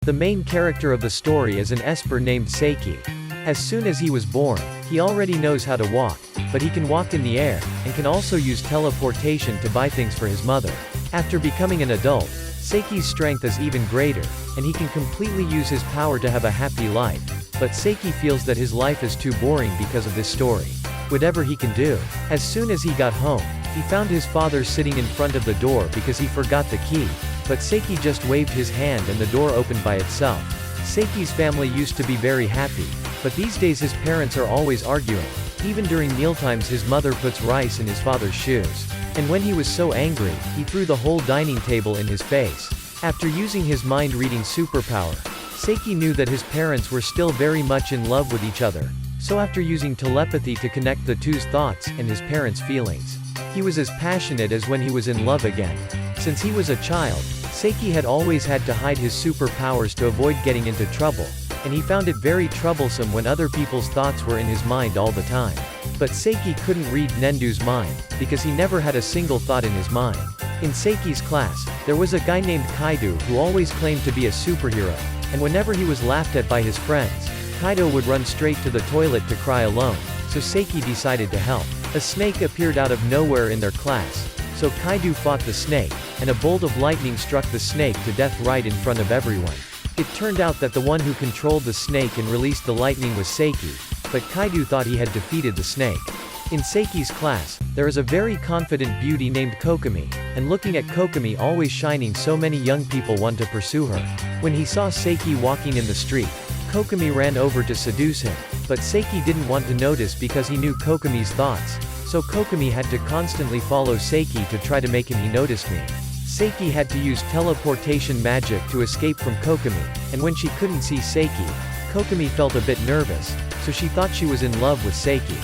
the main character of the story is an esper named Saiki. As soon as he was born, he already knows how to walk, but he can walk in the air, and can also use teleportation to buy things for his mother. After becoming an adult, Seiki's strength is even greater, and he can completely use his power to have a happy life, but Saiki feels that his life is too boring because of this story. Whatever he can do. As soon as he got home, he found his father sitting in front of the door because he forgot the key, but Saiki just waved his hand and the door opened by itself. Seiki's family used to be very happy, but these days his parents are always arguing. Even during mealtimes his mother puts rice in his father's shoes. And when he was so angry, he threw the whole dining table in his face. After using his mind-reading superpower, Saiki knew that his parents were still very much in love with each other, so after using telepathy to connect the two's thoughts and his parents' feelings, he was as passionate as when he was in love again. Since he was a child, Saiki had always had to hide his superpowers to avoid getting into trouble, and he found it very troublesome when other people's thoughts were in his mind all the time. But Saiki couldn't read Nendu's mind, because he never had a single thought in his mind. In Seiki's class, there was a guy named Kaido who always claimed to be a superhero, and whenever he was laughed at by his friends, Kaido would run straight to the toilet to cry alone, so Saiki decided to help. A snake appeared out of nowhere in their class, so Kaido fought the snake, and a bolt of lightning struck the snake to death right in front of everyone. It turned out that the one who controlled the snake and released the lightning was Saiki, but Kaido thought he had defeated the snake. In Seiki's class, there is a very confident beauty named Kokomi, and looking at Kokomi always shining, so many young people want to pursue her. When he saw Saiki walking in the street, Kokomi ran over to seduce him, but Saiki didn't want to notice because he knew Kokomi's thoughts, so Kokomi had to constantly follow Saiki to try to make him he noticed me. Saiki had to use teleportation magic to escape from Kokomi, and when she couldn't see Saiki, Kokomi felt a bit nervous, so she thought she was in love with Saiki.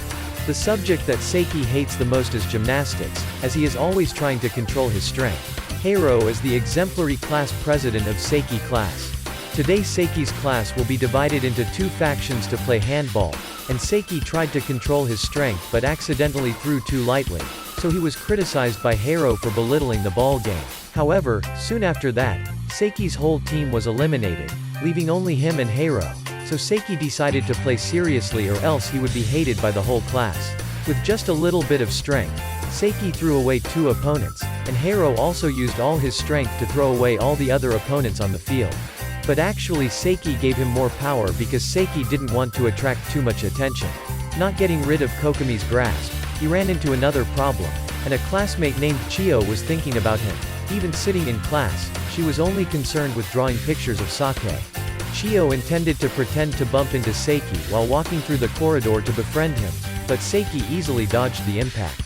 The subject that Saiki hates the most is gymnastics, as he is always trying to control his strength. Hero is the exemplary class president of Saiki class. Today Seiki's class will be divided into two factions to play handball, and Saiki tried to control his strength but accidentally threw too lightly, so he was criticized by Hero for belittling the ball game. However, soon after that, Seiki's whole team was eliminated, leaving only him and Hero, so Saiki decided to play seriously or else he would be hated by the whole class. With just a little bit of strength, Saiki threw away two opponents, and Hero also used all his strength to throw away all the other opponents on the field. But actually Saiki gave him more power because Saiki didn't want to attract too much attention. Not getting rid of Kokomi's grasp, he ran into another problem, and a classmate named Chio was thinking about him. Even sitting in class, she was only concerned with drawing pictures of Sake. Chio intended to pretend to bump into Saiki while walking through the corridor to befriend him, but Saiki easily dodged the impact.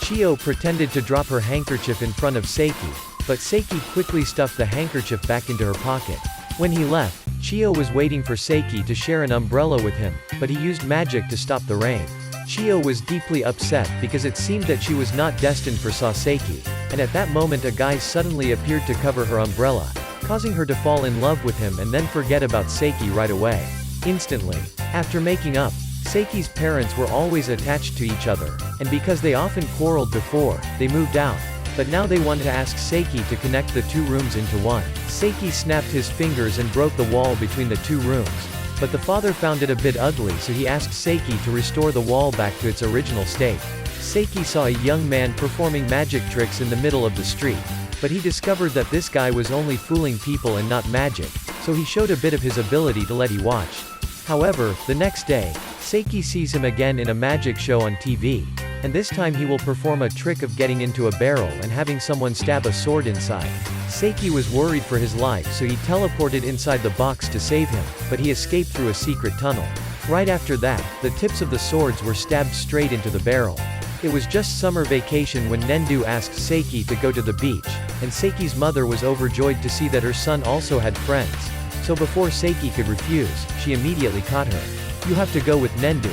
Chio pretended to drop her handkerchief in front of Saiki, but Saiki quickly stuffed the handkerchief back into her pocket. When he left, Chio was waiting for Saiki to share an umbrella with him, but he used magic to stop the rain. Chio was deeply upset because it seemed that she was not destined for Saiki, and at that moment a guy suddenly appeared to cover her umbrella, causing her to fall in love with him and then forget about Saiki right away. Instantly. After making up, Seiki's parents were always attached to each other, and because they often quarreled before, they moved out. But now they want to ask Saiki to connect the two rooms into one. Saiki snapped his fingers and broke the wall between the two rooms, but the father found it a bit ugly, so he asked Saiki to restore the wall back to its original state. Saiki saw a young man performing magic tricks in the middle of the street, but he discovered that this guy was only fooling people and not magic, so he showed a bit of his ability to let he watched. However, the next day, Saiki sees him again in a magic show on TV, and this time he will perform a trick of getting into a barrel and having someone stab a sword inside. Saiki was worried for his life, so he teleported inside the box to save him, but he escaped through a secret tunnel. Right after that, the tips of the swords were stabbed straight into the barrel. It was just summer vacation when Nendu asked Saiki to go to the beach, and Seiki's mother was overjoyed to see that her son also had friends, so before Saiki could refuse, she immediately caught her. "You have to go with Nendu."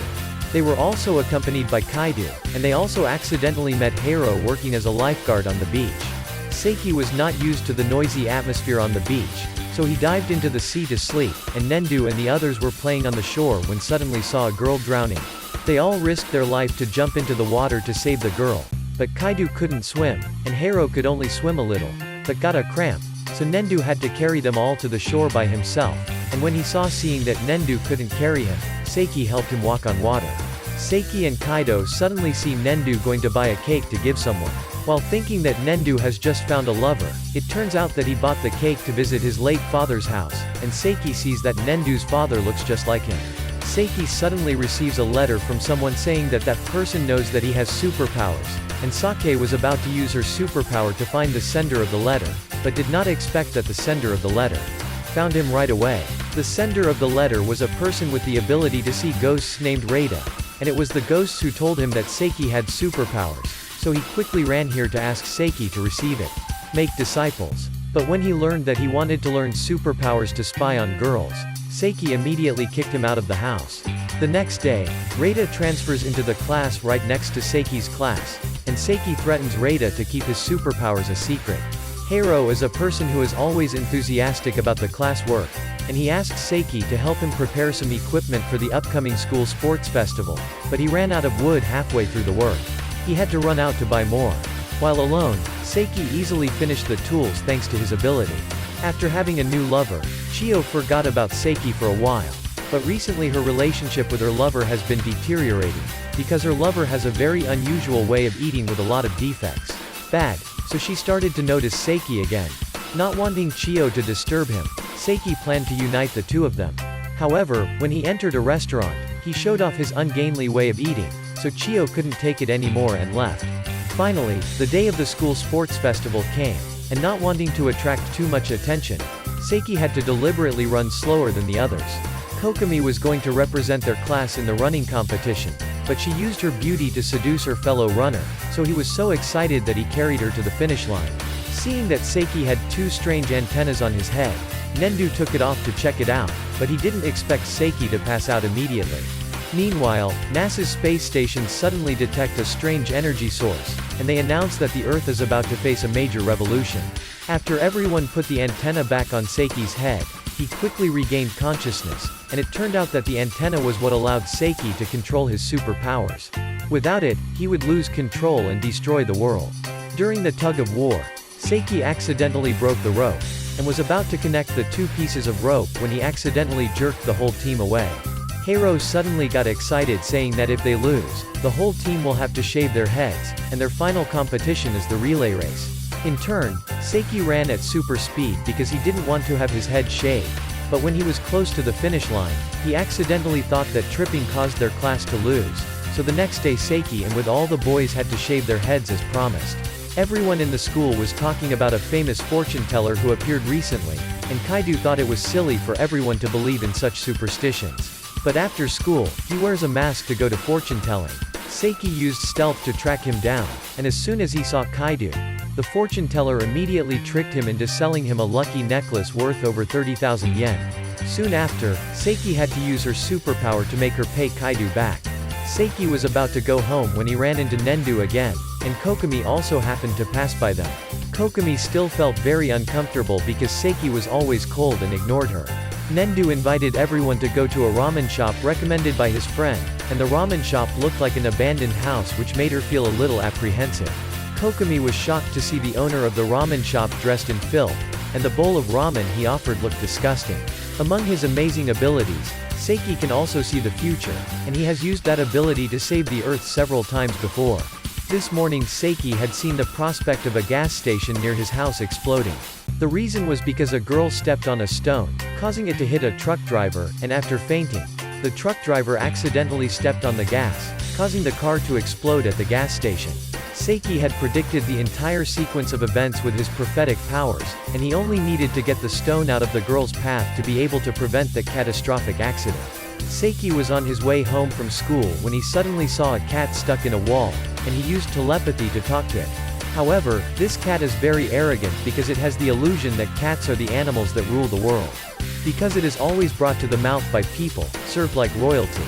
They were also accompanied by Kaido, and they also accidentally met Hero working as a lifeguard on the beach. Saiki was not used to the noisy atmosphere on the beach, so he dived into the sea to sleep, and Nendu and the others were playing on the shore when suddenly saw a girl drowning. They all risked their life to jump into the water to save the girl, but Kaido couldn't swim, and Hero could only swim a little, but got a cramp, so Nendu had to carry them all to the shore by himself, and when he saw seeing that Nendu couldn't carry him, Saiki helped him walk on water. Saiki and Kaido suddenly see Nendu going to buy a cake to give someone. While thinking that Nendu has just found a lover, it turns out that he bought the cake to visit his late father's house, and Saiki sees that Nendu's father looks just like him. Saiki suddenly receives a letter from someone saying that that person knows that he has superpowers, and Sake was about to use her superpower to find the sender of the letter, but did not expect that the sender of the letter found him right away. The sender of the letter was a person with the ability to see ghosts named Rada, and it was the ghosts who told him that Saiki had superpowers, so he quickly ran here to ask Saiki to receive it. Make disciples. But when he learned that he wanted to learn superpowers to spy on girls, Saiki immediately kicked him out of the house. The next day, Rada transfers into the class right next to Seiki's class, and Saiki threatens Rada to keep his superpowers a secret. Hiro is a person who is always enthusiastic about the class work, and he asks Saiki to help him prepare some equipment for the upcoming school sports festival, but he ran out of wood halfway through the work. He had to run out to buy more. While alone, Saiki easily finished the tools thanks to his ability. After having a new lover, Chio forgot about Saiki for a while, but recently her relationship with her lover has been deteriorating, because her lover has a very unusual way of eating with a lot of defects. Bad, so she started to notice Saiki again. Not wanting Chio to disturb him, Saiki planned to unite the two of them. However, when he entered a restaurant, he showed off his ungainly way of eating, so Chio couldn't take it anymore and left. Finally, the day of the school sports festival came, and not wanting to attract too much attention, Saiki had to deliberately run slower than the others. Kokomi was going to represent their class in the running competition, but she used her beauty to seduce her fellow runner, so he was so excited that he carried her to the finish line. Seeing that Saiki had two strange antennas on his head, Nendu took it off to check it out, but he didn't expect Saiki to pass out immediately. Meanwhile, NASA's space stations suddenly detect a strange energy source, and they announce that the Earth is about to face a major revolution. After everyone put the antenna back on Seiki's head, he quickly regained consciousness, and it turned out that the antenna was what allowed Saiki to control his superpowers. Without it, he would lose control and destroy the world. During the tug of war, Saiki accidentally broke the rope, and was about to connect the two pieces of rope when he accidentally jerked the whole team away. Hiro suddenly got excited, saying that if they lose, the whole team will have to shave their heads, and their final competition is the relay race. In turn, Saiki ran at super speed because he didn't want to have his head shaved, but when he was close to the finish line, he accidentally thought that tripping caused their class to lose, so the next day Saiki and with all the boys had to shave their heads as promised. Everyone in the school was talking about a famous fortune teller who appeared recently, and Kaido thought it was silly for everyone to believe in such superstitions. But after school, he wears a mask to go to fortune telling. Saiki used stealth to track him down, and as soon as he saw Kaido, the fortune teller immediately tricked him into selling him a lucky necklace worth over 30,000 yen. Soon after, Saiki had to use her superpower to make her pay Kaido back. Saiki was about to go home when he ran into Nendu again, and Kokomi also happened to pass by them. Kokomi still felt very uncomfortable because Saiki was always cold and ignored her. Nendu invited everyone to go to a ramen shop recommended by his friend, and the ramen shop looked like an abandoned house, which made her feel a little apprehensive. Kokomi was shocked to see the owner of the ramen shop dressed in filth, and the bowl of ramen he offered looked disgusting. Among his amazing abilities, Saiki can also see the future, and he has used that ability to save the Earth several times before. This morning Saiki had seen the prospect of a gas station near his house exploding. The reason was because a girl stepped on a stone, causing it to hit a truck driver, and after fainting, the truck driver accidentally stepped on the gas, causing the car to explode at the gas station. Saiki had predicted the entire sequence of events with his prophetic powers, and he only needed to get the stone out of the girl's path to be able to prevent the catastrophic accident. Saiki was on his way home from school when he suddenly saw a cat stuck in a wall, and he used telepathy to talk to it. However, this cat is very arrogant because it has the illusion that cats are the animals that rule the world. Because it is always brought to the mouth by people, served like royalty.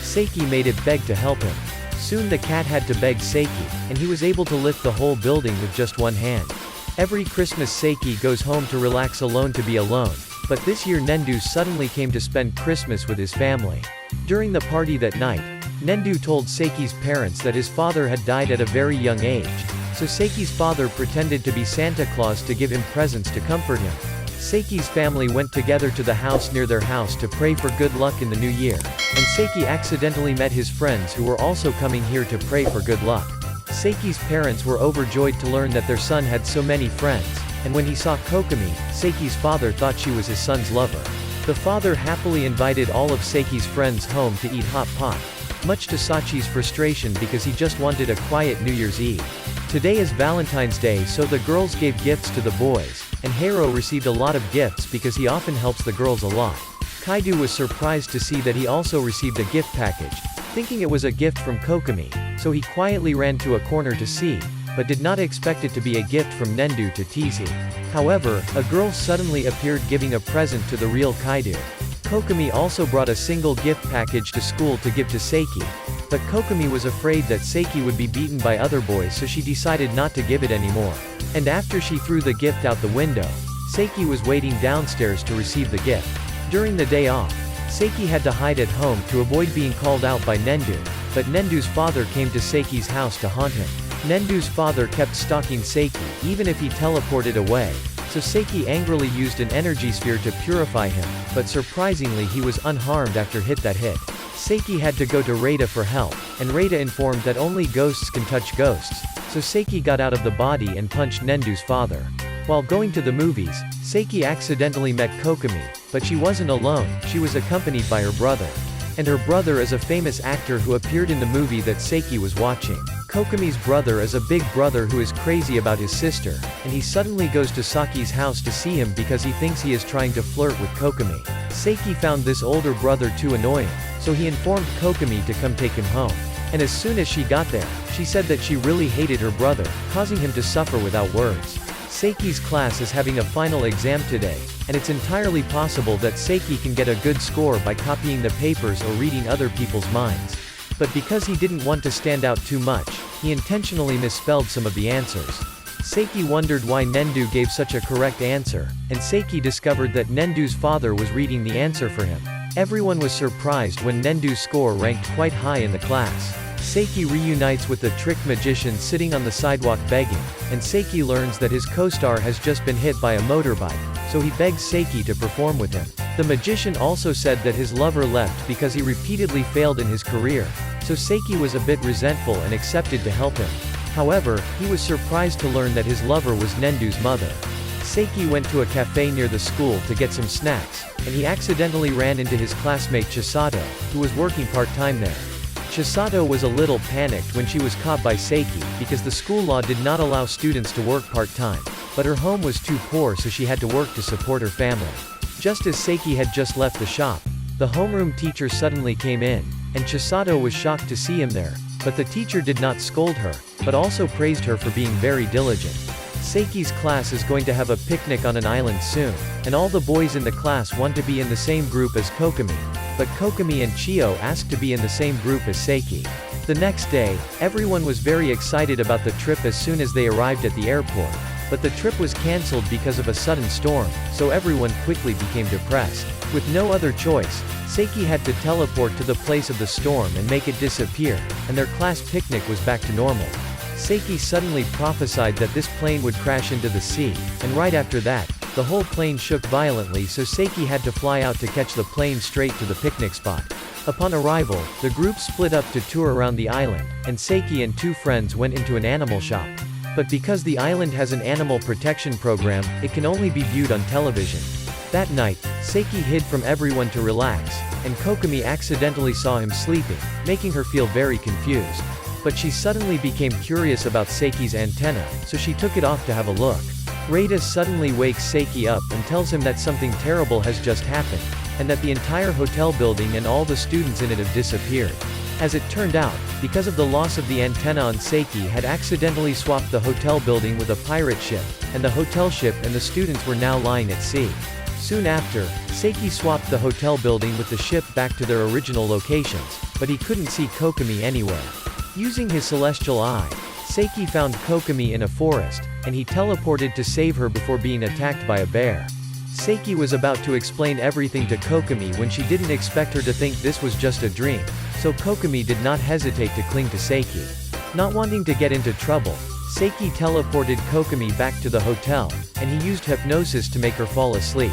Saiki made it beg to help him. Soon the cat had to beg Saiki, and he was able to lift the whole building with just one hand. Every Christmas Saiki goes home to relax alone to be alone, but this year Nendu suddenly came to spend Christmas with his family. During the party that night, Nendu told Seiki's parents that his father had died at a very young age, so Seiki's father pretended to be Santa Claus to give him presents to comfort him. Seiki's family went together to the house near their house to pray for good luck in the new year, and Seiki accidentally met his friends who were also coming here to pray for good luck. Seiki's parents were overjoyed to learn that their son had so many friends, and when he saw Kokomi, Seiki's father thought she was his son's lover. The father happily invited all of Seiki's friends home to eat hot pot, much to Sachi's frustration because he just wanted a quiet New Year's Eve. Today is Valentine's Day, so the girls gave gifts to the boys, and Hiro received a lot of gifts because he often helps the girls a lot. Kaido was surprised to see that he also received a gift package, thinking it was a gift from Kokomi, so he quietly ran to a corner to see, but did not expect it to be a gift from Nendu to tease him. However, a girl suddenly appeared giving a present to the real Kaido. Kokomi also brought a single gift package to school to give to Seiki, but Kokomi was afraid that Seiki would be beaten by other boys, so she decided not to give it anymore. And after she threw the gift out the window, Seiki was waiting downstairs to receive the gift. During the day off, Seiki had to hide at home to avoid being called out by Nendu, but Nendu's father came to Seiki's house to haunt him. Nendu's father kept stalking Seiki, even if he teleported away, so Seiki angrily used an energy sphere to purify him, but surprisingly he was unharmed after that hit. Seiki had to go to Reita for help, and Reita informed that only ghosts can touch ghosts, so Seiki got out of the body and punched Nendu's father. While going to the movies, Seiki accidentally met Kokomi, but she wasn't alone, she was accompanied by her brother. And her brother is a famous actor who appeared in the movie that Seiki was watching. Kokomi's brother is a big brother who is crazy about his sister, and he suddenly goes to Saki's house to see him because he thinks he is trying to flirt with Kokomi. Seiki found this older brother too annoying, so he informed Kokomi to come take him home. And as soon as she got there, she said that she really hated her brother, causing him to suffer without words. Seiki's class is having a final exam today, and it's entirely possible that Seiki can get a good score by copying the papers or reading other people's minds. But because he didn't want to stand out too much, he intentionally misspelled some of the answers. Seiki wondered why Nendu gave such a correct answer, and Seiki discovered that Nendu's father was reading the answer for him. Everyone was surprised when Nendu's score ranked quite high in the class. Seiki reunites with the trick magician sitting on the sidewalk begging, and Seiki learns that his co-star has just been hit by a motorbike, so he begs Seiki to perform with him. The magician also said that his lover left because he repeatedly failed in his career, so Seiki was a bit resentful and accepted to help him. However, he was surprised to learn that his lover was Nendu's mother. Seiki went to a cafe near the school to get some snacks, and he accidentally ran into his classmate Chisato, who was working part-time there. Chisato was a little panicked when she was caught by Seiki, because the school law did not allow students to work part-time, but her home was too poor so she had to work to support her family. Just as Seiki had just left the shop, the homeroom teacher suddenly came in, and Chisato was shocked to see him there, but the teacher did not scold her, but also praised her for being very diligent. Seiki's class is going to have a picnic on an island soon, and all the boys in the class want to be in the same group as Kokomi, but Kokomi and Chio asked to be in the same group as Seiki. The next day, everyone was very excited about the trip as soon as they arrived at the airport, but the trip was cancelled because of a sudden storm, so everyone quickly became depressed. With no other choice, Seiki had to teleport to the place of the storm and make it disappear, and their class picnic was back to normal. Seiki suddenly prophesied that this plane would crash into the sea, and right after that, the whole plane shook violently, so Seiki had to fly out to catch the plane straight to the picnic spot. Upon arrival, the group split up to tour around the island, and Seiki and two friends went into an animal shop. But because the island has an animal protection program, it can only be viewed on television. That night, Seiki hid from everyone to relax, and Kokomi accidentally saw him sleeping, making her feel very confused. But she suddenly became curious about Seiki's antenna, so she took it off to have a look. Reita suddenly wakes Seiki up and tells him that something terrible has just happened, and that the entire hotel building and all the students in it have disappeared. As it turned out, because of the loss of the antenna on Seiki had accidentally swapped the hotel building with a pirate ship, and the hotel ship and the students were now lying at sea. Soon after, Seiki swapped the hotel building with the ship back to their original locations, but he couldn't see Kokomi anywhere. Using his celestial eye, Seiki found Kokomi in a forest, and he teleported to save her before being attacked by a bear. Seiki was about to explain everything to Kokomi when she didn't expect her to think this was just a dream, so Kokomi did not hesitate to cling to Seiki. Not wanting to get into trouble, Saiki teleported Kokomi back to the hotel, and he used hypnosis to make her fall asleep.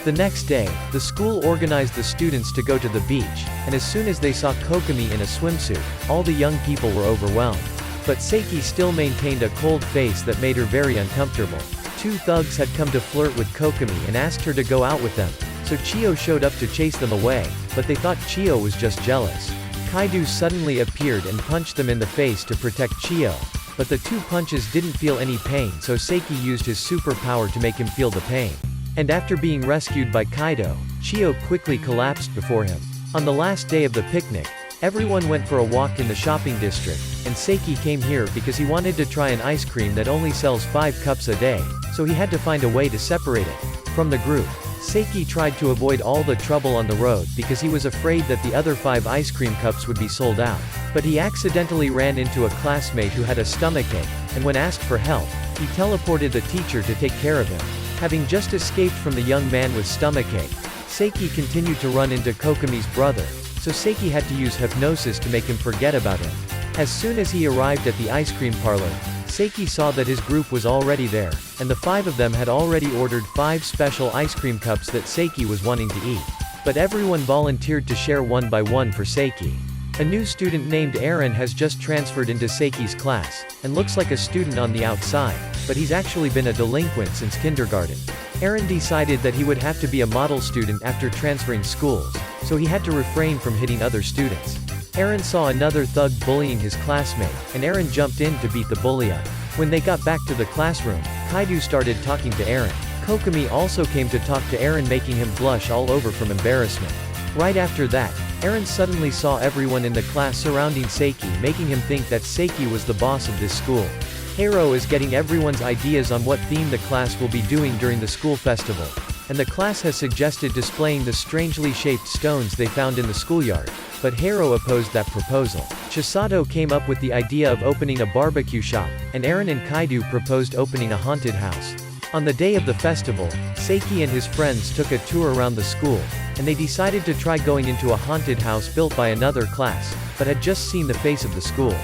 The next day, the school organized the students to go to the beach, and as soon as they saw Kokomi in a swimsuit, all the young people were overwhelmed. But Saiki still maintained a cold face that made her very uncomfortable. Two thugs had come to flirt with Kokomi and asked her to go out with them, so Chiyo showed up to chase them away, but they thought Chiyo was just jealous. Kaido suddenly appeared and punched them in the face to protect Chiyo, but the two punches didn't feel any pain, so Saiki used his superpower to make him feel the pain. And after being rescued by Kaido, Chiyo quickly collapsed before him. On the last day of the picnic, everyone went for a walk in the shopping district, and Saiki came here because he wanted to try an ice cream that only sells 5 cups a day, so he had to find a way to separate it from the group. Saiki tried to avoid all the trouble on the road because he was afraid that the other 5 ice cream cups would be sold out. But he accidentally ran into a classmate who had a stomachache, and when asked for help, he teleported the teacher to take care of him. Having just escaped from the young man with stomachache, Saiki continued to run into Kokomi's brother, so Saiki had to use hypnosis to make him forget about him. As soon as he arrived at the ice cream parlor, Saiki saw that his group was already there, and the 5 of them had already ordered 5 special ice cream cups that Saiki was wanting to eat. But everyone volunteered to share one by one for Saiki. A new student named Aaron has just transferred into Seiki's class, and looks like a student on the outside, but he's actually been a delinquent since kindergarten. Aaron decided that he would have to be a model student after transferring schools, so he had to refrain from hitting other students. Aaron saw another thug bullying his classmate, and Aaron jumped in to beat the bully up. When they got back to the classroom, Kaido started talking to Aaron. Kokomi also came to talk to Aaron, making him blush all over from embarrassment. Right after that, Aaron suddenly saw everyone in the class surrounding Saiki, making him think that Saiki was the boss of this school. Hero is getting everyone's ideas on what theme the class will be doing during the school festival, and the class has suggested displaying the strangely shaped stones they found in the schoolyard, but Hero opposed that proposal. Chisato came up with the idea of opening a barbecue shop, and Aaron and Kaido proposed opening a haunted house. On the day of the festival, Saiki and his friends took a tour around the school, and they decided to try going into a haunted house built by another class, but had just seen the face of the school.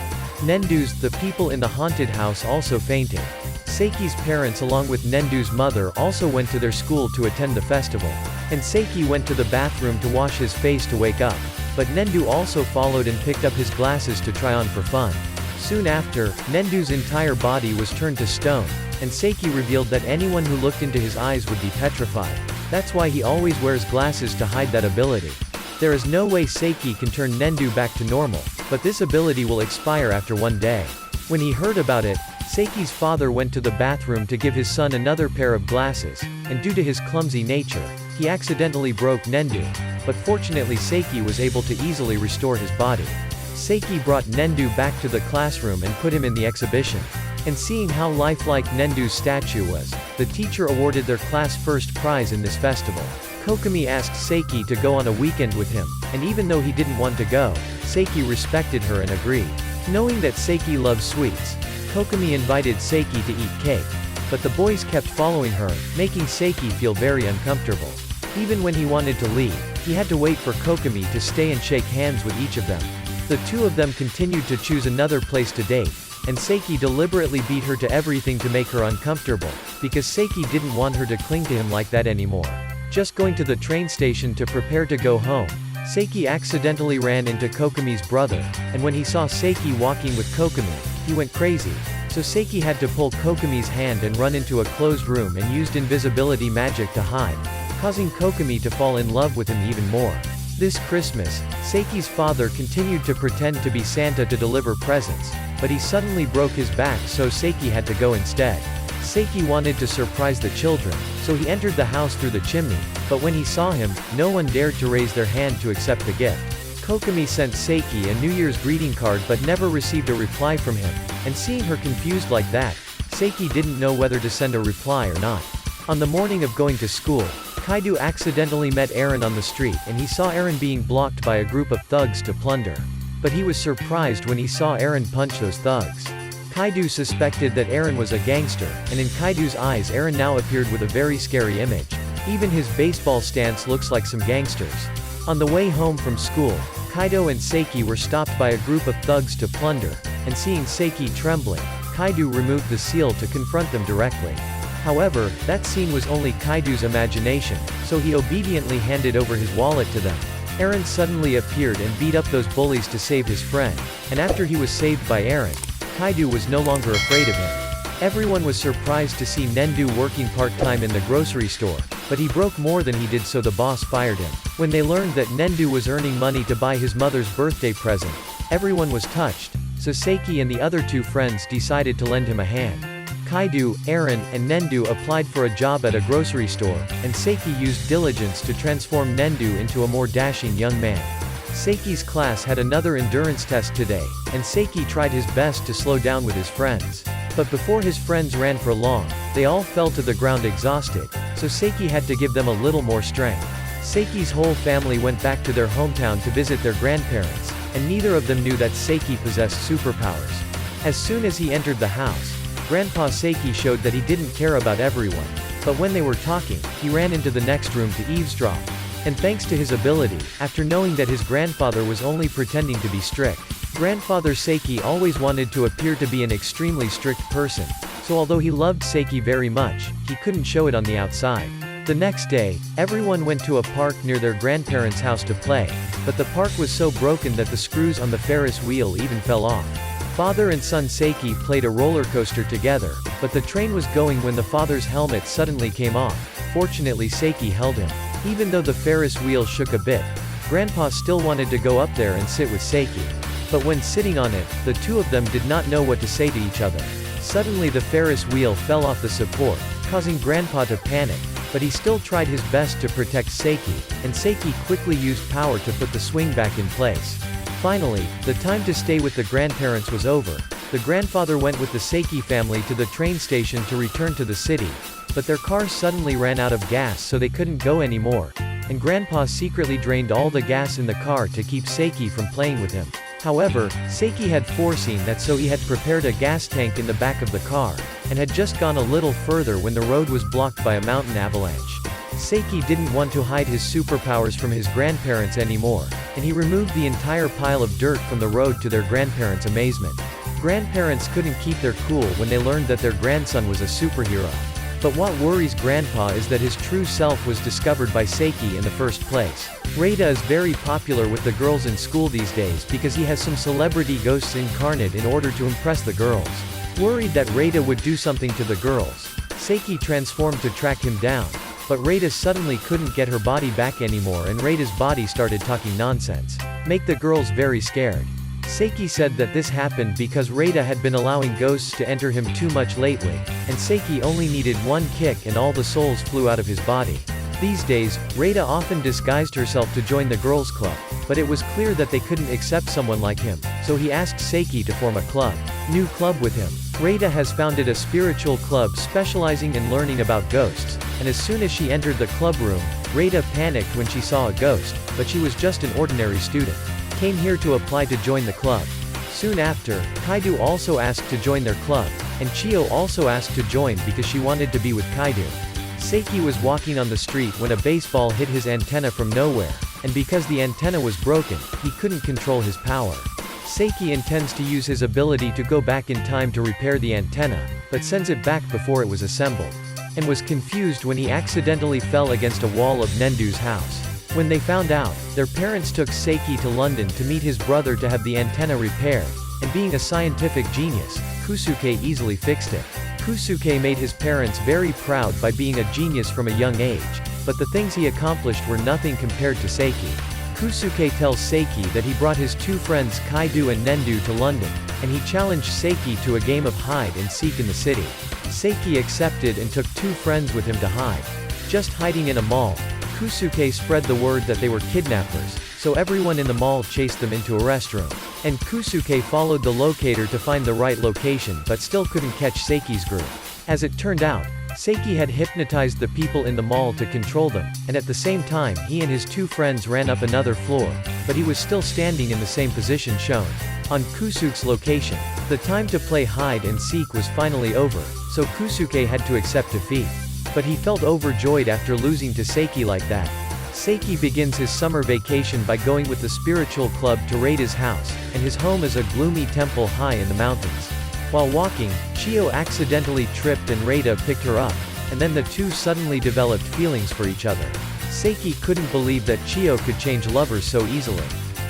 Nendu's, the people in the haunted house, also fainted. Seiki's parents along with Nendu's mother also went to their school to attend the festival, and Saiki went to the bathroom to wash his face to wake up, but Nendu also followed and picked up his glasses to try on for fun. Soon after, Nendu's entire body was turned to stone, and Saiki revealed that anyone who looked into his eyes would be petrified. That's why he always wears glasses to hide that ability. There is no way Saiki can turn Nendu back to normal, but this ability will expire after one day. When he heard about it, Seiki's father went to the bathroom to give his son another pair of glasses, and due to his clumsy nature, he accidentally broke Nendu, but fortunately Saiki was able to easily restore his body. Saiki brought Nendu back to the classroom and put him in the exhibition. And seeing how lifelike Nendu's statue was, the teacher awarded their class first prize in this festival. Kokomi asked Saiki to go on a weekend with him, and even though he didn't want to go, Saiki respected her and agreed. Knowing that Saiki loves sweets, Kokomi invited Saiki to eat cake. But the boys kept following her, making Saiki feel very uncomfortable. Even when he wanted to leave, he had to wait for Kokomi to stay and shake hands with each of them. The two of them continued to choose another place to date, and Saiki deliberately beat her to everything to make her uncomfortable, because Saiki didn't want her to cling to him like that anymore. Just going to the train station to prepare to go home, Saiki accidentally ran into Kokomi's brother, and when he saw Saiki walking with Kokomi, he went crazy. So Saiki had to pull Kokomi's hand and run into a closed room and used invisibility magic to hide, causing Kokomi to fall in love with him even more. This Christmas, Seiki's father continued to pretend to be Santa to deliver presents, but he suddenly broke his back, so Saiki had to go instead. Saiki wanted to surprise the children, so he entered the house through the chimney, but when he saw him, no one dared to raise their hand to accept the gift. Kokomi sent Saiki a New Year's greeting card but never received a reply from him, and seeing her confused like that, Saiki didn't know whether to send a reply or not. On the morning of going to school, Kaido accidentally met Aaron on the street and he saw Aaron being blocked by a group of thugs to plunder. But he was surprised when he saw Aaron punch those thugs. Kaido suspected that Aaron was a gangster, and in Kaido's eyes Aaron now appeared with a very scary image. Even his baseball stance looks like some gangsters. On the way home from school, Kaido and Saiki were stopped by a group of thugs to plunder, and seeing Saiki trembling, Kaido removed the seal to confront them directly. However, that scene was only Kaido's imagination, so he obediently handed over his wallet to them. Eren suddenly appeared and beat up those bullies to save his friend, and after he was saved by Eren, Kaido was no longer afraid of him. Everyone was surprised to see Nendu working part-time in the grocery store, but he broke more than he did, so the boss fired him. When they learned that Nendu was earning money to buy his mother's birthday present, everyone was touched, so Saiki and the other two friends decided to lend him a hand. Kaido, Eren, and Nendu applied for a job at a grocery store, and Saiki used diligence to transform Nendu into a more dashing young man. Seiki's class had another endurance test today, and Saiki tried his best to slow down with his friends. But before his friends ran for long, they all fell to the ground exhausted, so Saiki had to give them a little more strength. Seiki's whole family went back to their hometown to visit their grandparents, and neither of them knew that Saiki possessed superpowers. As soon as he entered the house, Grandpa Saiki showed that he didn't care about everyone, but when they were talking, he ran into the next room to eavesdrop. And thanks to his ability, after knowing that his grandfather was only pretending to be strict, Grandfather Saiki always wanted to appear to be an extremely strict person, so although he loved Saiki very much, he couldn't show it on the outside. The next day, everyone went to a park near their grandparents' house to play, but the park was so broken that the screws on the Ferris wheel even fell off. Father and son Saiki played a roller coaster together, but the train was going when the father's helmet suddenly came off. Fortunately, Saiki held him. Even though the Ferris wheel shook a bit, Grandpa still wanted to go up there and sit with Saiki. But when sitting on it, the two of them did not know what to say to each other. Suddenly the Ferris wheel fell off the support, causing Grandpa to panic, but he still tried his best to protect Saiki, and Saiki quickly used power to put the swing back in place. Finally, the time to stay with the grandparents was over. The grandfather went with the Saiki family to the train station to return to the city, but their car suddenly ran out of gas, so they couldn't go anymore, and Grandpa secretly drained all the gas in the car to keep Saiki from playing with him. However, Saiki had foreseen that, so he had prepared a gas tank in the back of the car, and had just gone a little further when the road was blocked by a mountain avalanche. Saiki didn't want to hide his superpowers from his grandparents anymore, and he removed the entire pile of dirt from the road, to their grandparents' amazement. Grandparents couldn't keep their cool when they learned that their grandson was a superhero. But what worries Grandpa is that his true self was discovered by Saiki in the first place. Reita is very popular with the girls in school these days because he has some celebrity ghosts incarnate in order to impress the girls. Worried that Reita would do something to the girls, Saiki transformed to track him down, but Reita suddenly couldn't get her body back anymore, and Reita's body started talking nonsense. Make the girls very scared. Saiki said that this happened because Reita had been allowing ghosts to enter him too much lately, and Saiki only needed one kick and all the souls flew out of his body. These days, Reita often disguised herself to join the girls' club, but it was clear that they couldn't accept someone like him, so he asked Saiki to form a new club with him. Reita has founded a spiritual club specializing in learning about ghosts, and as soon as she entered the club room, Reita panicked when she saw a ghost, but she was just an ordinary student. Came here to apply to join the club. Soon after, Kaido also asked to join their club, and Chio also asked to join because she wanted to be with Kaido. Saiki was walking on the street when a baseball hit his antenna from nowhere, and because the antenna was broken, he couldn't control his power. Saiki intends to use his ability to go back in time to repair the antenna, but sends it back before it was assembled, and was confused when he accidentally fell against a wall of Nendu's house. When they found out, their parents took Saiki to London to meet his brother to have the antenna repaired, and being a scientific genius, Kusuke easily fixed it. Kusuke made his parents very proud by being a genius from a young age, but the things he accomplished were nothing compared to Saiki. Kusuke tells Saiki that he brought his two friends Kaido and Nendu to London, and he challenged Saiki to a game of hide and seek in the city. Saiki accepted and took two friends with him to hide. Just hiding in a mall, Kusuke spread the word that they were kidnappers, so everyone in the mall chased them into a restroom. And Kusuke followed the locator to find the right location but still couldn't catch Seiki's group. As it turned out, Saiki had hypnotized the people in the mall to control them, and at the same time he and his two friends ran up another floor, but he was still standing in the same position shown on Kusuke's location. The time to play hide and seek was finally over, so Kusuke had to accept defeat. But he felt overjoyed after losing to Saiki like that. Saiki begins his summer vacation by going with the spiritual club to Reita's house, and his home is a gloomy temple high in the mountains. While walking, Chio accidentally tripped and Reita picked her up, and then the two suddenly developed feelings for each other. Seiki couldn't believe that Chio could change lovers so easily.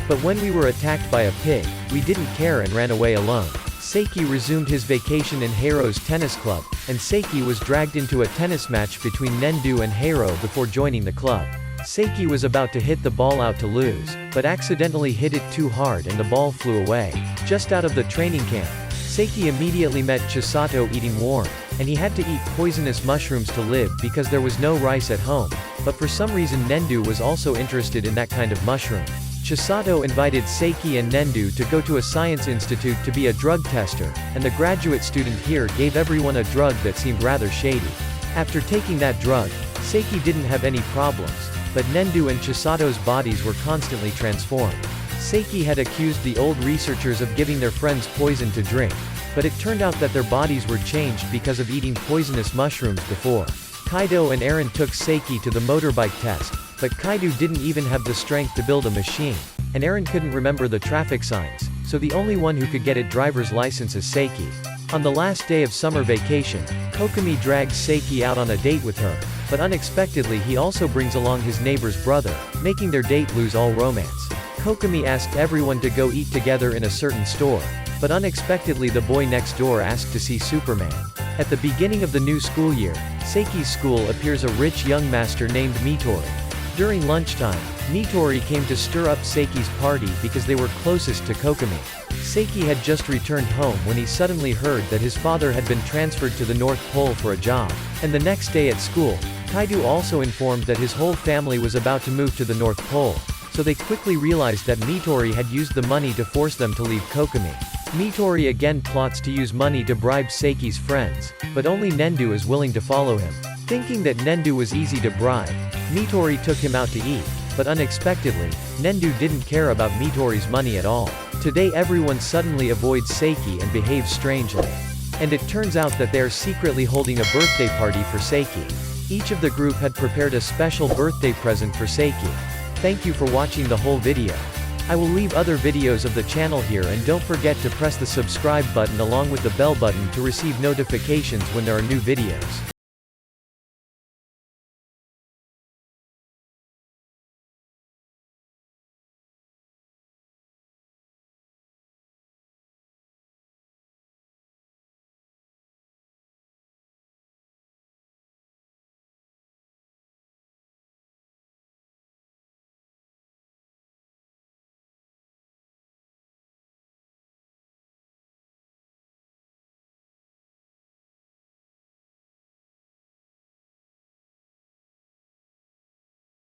But when we were attacked by a pig, we didn't care and ran away alone. Seiki resumed his vacation in Heiro's tennis club, and Seiki was dragged into a tennis match between Nendu and Heiro before joining the club. Seiki was about to hit the ball out to lose, but accidentally hit it too hard and the ball flew away. Just out of the training camp, Seiki immediately met Chisato eating warm, and he had to eat poisonous mushrooms to live because there was no rice at home, but for some reason Nendu was also interested in that kind of mushroom. Chisato invited Seiki and Nendu to go to a science institute to be a drug tester, and the graduate student here gave everyone a drug that seemed rather shady. After taking that drug, Seiki didn't have any problems, but Nendu and Chisato's bodies were constantly transformed. Seiki had accused the old researchers of giving their friends poison to drink, but it turned out that their bodies were changed because of eating poisonous mushrooms before. Kaido and Eren took Seiki to the motorbike test, but Kaido didn't even have the strength to build a machine, and Eren couldn't remember the traffic signs, so the only one who could get a driver's license is Seiki. On the last day of summer vacation, Kokomi drags Seiki out on a date with her, but unexpectedly he also brings along his neighbor's brother, making their date lose all romance. Kokomi asked everyone to go eat together in a certain store, but unexpectedly the boy next door asked to see Superman. At the beginning of the new school year, Seiki's school appears a rich young master named Mitori. During lunchtime, Mitori came to stir up Seiki's party because they were closest to Kokomi. Seiki had just returned home when he suddenly heard that his father had been transferred to the North Pole for a job, and the next day at school, Kaido also informed that his whole family was about to move to the North Pole, so they quickly realized that Mitori had used the money to force them to leave Kokomi. Mitori again plots to use money to bribe Seiki's friends, but only Nendu is willing to follow him. Thinking that Nendu was easy to bribe, Mitori took him out to eat, but unexpectedly, Nendu didn't care about Mitori's money at all. Today everyone suddenly avoids Seiki and behaves strangely. And it turns out that they are secretly holding a birthday party for Seiki. Each of the group had prepared a special birthday present for Seiki. Thank you for watching the whole video. I will leave other videos of the channel here, and don't forget to press the subscribe button along with the bell button to receive notifications when there are new videos.